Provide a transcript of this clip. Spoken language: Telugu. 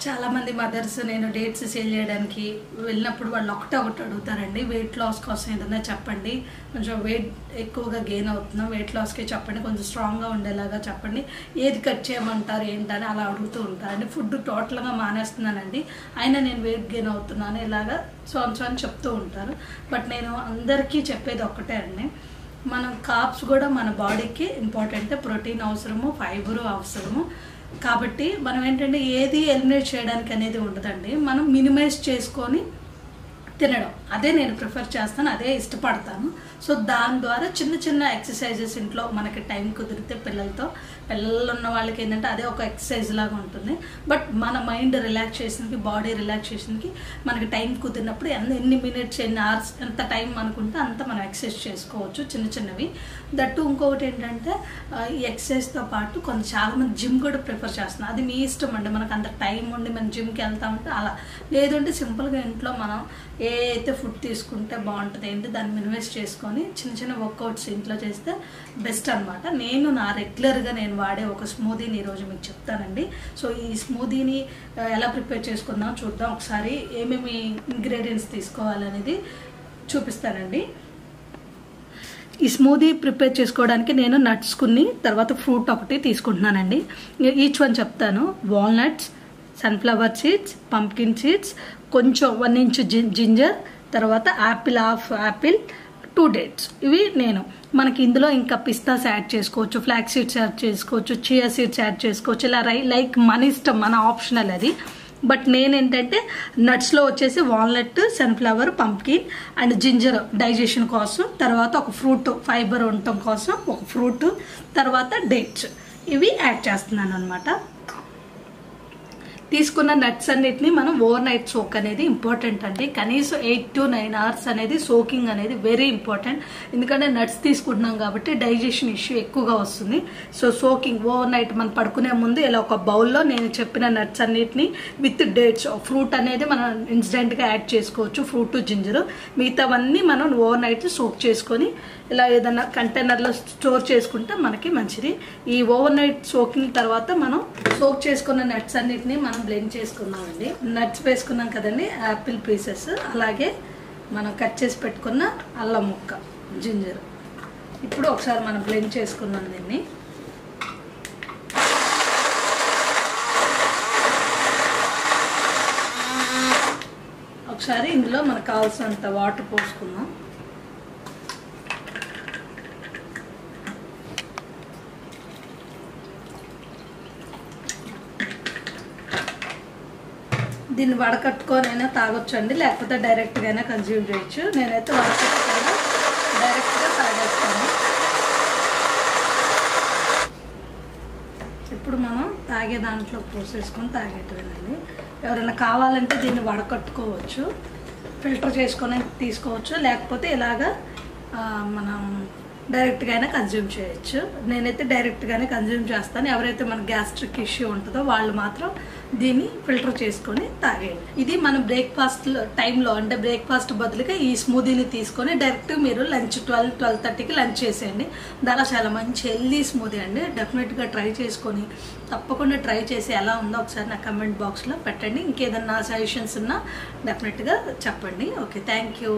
చాలా మంది మదర్స్ నేను డేట్స్ సేల్ చేయడానికి వెళ్ళినప్పుడు వాళ్ళు ఒకటి అడుగుతారండి, వెయిట్ లాస్ కోసం ఏదైనా చెప్పండి, కొంచెం వెయిట్ ఎక్కువగా గెయిన్ అవుతున్నాం, వెయిట్ లాస్కి చెప్పండి, కొంచెం స్ట్రాంగ్గా ఉండేలాగా చెప్పండి, ఏది కట్ చేయమంటారు ఏంటని అలా అడుగుతూ ఉంటారండి. ఫుడ్ టోటల్గా మానేస్తున్నానండి, అయినా నేను వెయిట్ గెయిన్ అవుతున్నాను ఇలాగా సో అని చెప్తూ ఉంటారు. బట్ నేను అందరికీ చెప్పేది ఒక్కటే అండి, మనం కార్బ్స్ కూడా మన బాడీకి ఇంపార్టెంట్, ప్రోటీన్ అవసరము, ఫైబరు అవసరము. కాబట్టి మనం ఏంటంటే ఏది ఎలిమినేట్ చేయడానికి అనేది ఉండదండి, మనం మినిమైజ్ చేసుకొని తినడం అదే నేను ప్రిఫర్ చేస్తాను, అదే ఇష్టపడతాను. సో దాని ద్వారా చిన్న చిన్న ఎక్సర్సైజెస్ ఇంట్లో మనకి టైం కుదిరితే పిల్లలు ఉన్న వాళ్ళకి ఏంటంటే అదే ఒక ఎక్సర్సైజ్ లాగా ఉంటుంది. బట్ మన మైండ్ రిలాక్సేషన్కి, బాడీ రిలాక్సేషన్కి మనకి టైం కుదిరినప్పుడు ఎన్ని మినిట్స్, ఎన్ని అవర్స్, ఎంత టైం అనుకుంటే అంత మనం ఎక్సర్సైజ్ చేసుకోవచ్చు చిన్న చిన్నవి. దట్టు ఇంకొకటి ఏంటంటే ఈ ఎక్సర్సైజ్తో పాటు చాలామంది జిమ్ కూడా ప్రిఫర్ చేస్తున్నారు. అది మీ ఇష్టం అండి, మనకు అంత టైం ఉండి మనం జిమ్కి వెళ్తామంటే అలా, లేదంటే సింపుల్గా ఇంట్లో మనం ఏ అయితే ఫుడ్ తీసుకుంటే బాగుంటుంది ఏంటి దాన్ని మినిమైజ్ చేసుకొని చిన్న చిన్న వర్కౌట్స్ ఇంట్లో చేస్తే బెస్ట్ అనమాట. నేను నా రెగ్యులర్గా నేను వాడే ఒక స్మూదీని ఈరోజు మీకు చెప్తానండి. సో ఈ స్మూదీని ఎలా ప్రిపేర్ చేసుకుందాం చూద్దాం ఒకసారి. ఏమేమి ఇంగ్రీడియంట్స్ తీసుకోవాలనేది చూపిస్తానండి. ఈ స్మూదీ ప్రిపేర్ చేసుకోవడానికి నేను నట్స్ తర్వాత ఫ్రూట్ ఒకటి తీసుకుంటున్నానండి. ఈచ్ వన్ చెప్తాను. Walnuts, sunflower seeds, pumpkin seeds, కొంచెం 1 ఇంచ్ జింజర్, తర్వాత హాఫ్ యాపిల్, 2 డేట్స్. ఇవి మనకి ఇందులో ఇంకా పిస్తాస్ యాడ్ చేసుకోవచ్చు, ఫ్లాక్ సీడ్స్ యాడ్ చేసుకోవచ్చు, చియా సీడ్స్ యాడ్ చేసుకోవచ్చు, ఇలా లైక్ మన ఇష్టం, మన ఆప్షనల్ అది. బట్ నేనేంటంటే నట్స్లో వచ్చేసి walnut, sunflower, pumpkin and ginger digestion కోసం, తర్వాత ఒక ఫ్రూట్ ఫైబర్ ఉండటం కోసం ఒక ఫ్రూట్, తర్వాత డేట్స్, ఇవి యాడ్ చేస్తున్నాను అనమాట. తీసుకున్న నట్స్ అన్నిటిని మనం ఓవర్ నైట్ సోక్ అనేది ఇంపార్టెంట్ అండి. కనీసం 8 to 9 అవర్స్ అనేది సోకింగ్ అనేది వెరీ ఇంపార్టెంట్. ఎందుకంటే నట్స్ తీసుకుంటున్నాం కాబట్టి డైజెషన్ ఇష్యూ ఎక్కువగా వస్తుంది. సో సోకింగ్ ఓవర్ నైట్ మనం పడుకునే ముందు ఇలా ఒక బౌల్లో నేను చెప్పిన నట్స్ అన్నిటిని విత్ డేట్స్, ఫ్రూట్ అనేది మనం ఇన్స్టెంట్గా యాడ్ చేసుకోవచ్చు, ఫ్రూట్, జింజరు, మిగతావన్నీ మనం ఓవర్ నైట్ సోక్ చేసుకొని ఇలా ఏదైనా కంటైనర్లో స్టోర్ చేసుకుంటే మనకి మంచిది. ఈ ఓవర్ నైట్ సోకింగ్ తర్వాత మనం సోక్ చేసుకున్న నట్స్ అన్నిటిని మనం బ్లెండ్ చేసుకున్నామండి. నట్స్ వేసుకున్నాం కదండి, యాపిల్ పీసెస్, అలాగే మనం కట్ చేసి పెట్టుకున్న అల్లం ముక్క, జింజర్. ఇప్పుడు ఒకసారి మనం బ్లెండ్ చేసుకున్నాం దీన్ని. ఒకసారి ఇందులో మనకు కావాల్సినంత వాటర్ పోసుకుందాం. దీన్ని వడకట్టుకొని అయినా తాగొచ్చండి, లేకపోతే డైరెక్ట్గా అయినా కన్జ్యూమ్ చేయొచ్చు. నేనైతే వడకట్టుకొని డైరెక్ట్గా తాగేస్తాను. ఇప్పుడు మనం తాగే దాంట్లో పోసేసుకొని తాగేటండి. ఎవరైనా కావాలంటే దీన్ని వడకట్టుకోవచ్చు, ఫిల్టర్ చేసుకొని తీసుకోవచ్చు, లేకపోతే ఇలాగా మనం డైరెక్ట్గా అయినా కన్జ్యూమ్ చేయొచ్చు. నేనైతే డైరెక్ట్గానే కన్జ్యూమ్ చేస్తాను. ఎవరైతే మన గ్యాస్ట్రిక్ ఇష్యూ ఉంటుందో వాళ్ళు మాత్రం దీన్ని ఫిల్టర్ చేసుకొని తాగేయండి. ఇది మనం బ్రేక్ఫాస్ట్ టైంలో, అంటే బ్రేక్ఫాస్ట్ బదులుగా ఈ స్మూదీని తీసుకొని డైరెక్ట్ మీరు లంచ్ 12-12:30కి లంచ్ చేసేయండి. దానిలో చాలా మంచి హెల్దీ స్మూదీ అండి. డెఫినెట్గా ట్రై చేసుకొని, తప్పకుండా ట్రై చేసి ఎలా ఉందో ఒకసారి నా కమెంట్ బాక్స్లో పెట్టండి. ఇంకేదన్నా సజెషన్స్ ఉన్నా డెఫినెట్గా చెప్పండి. Okay, thank you.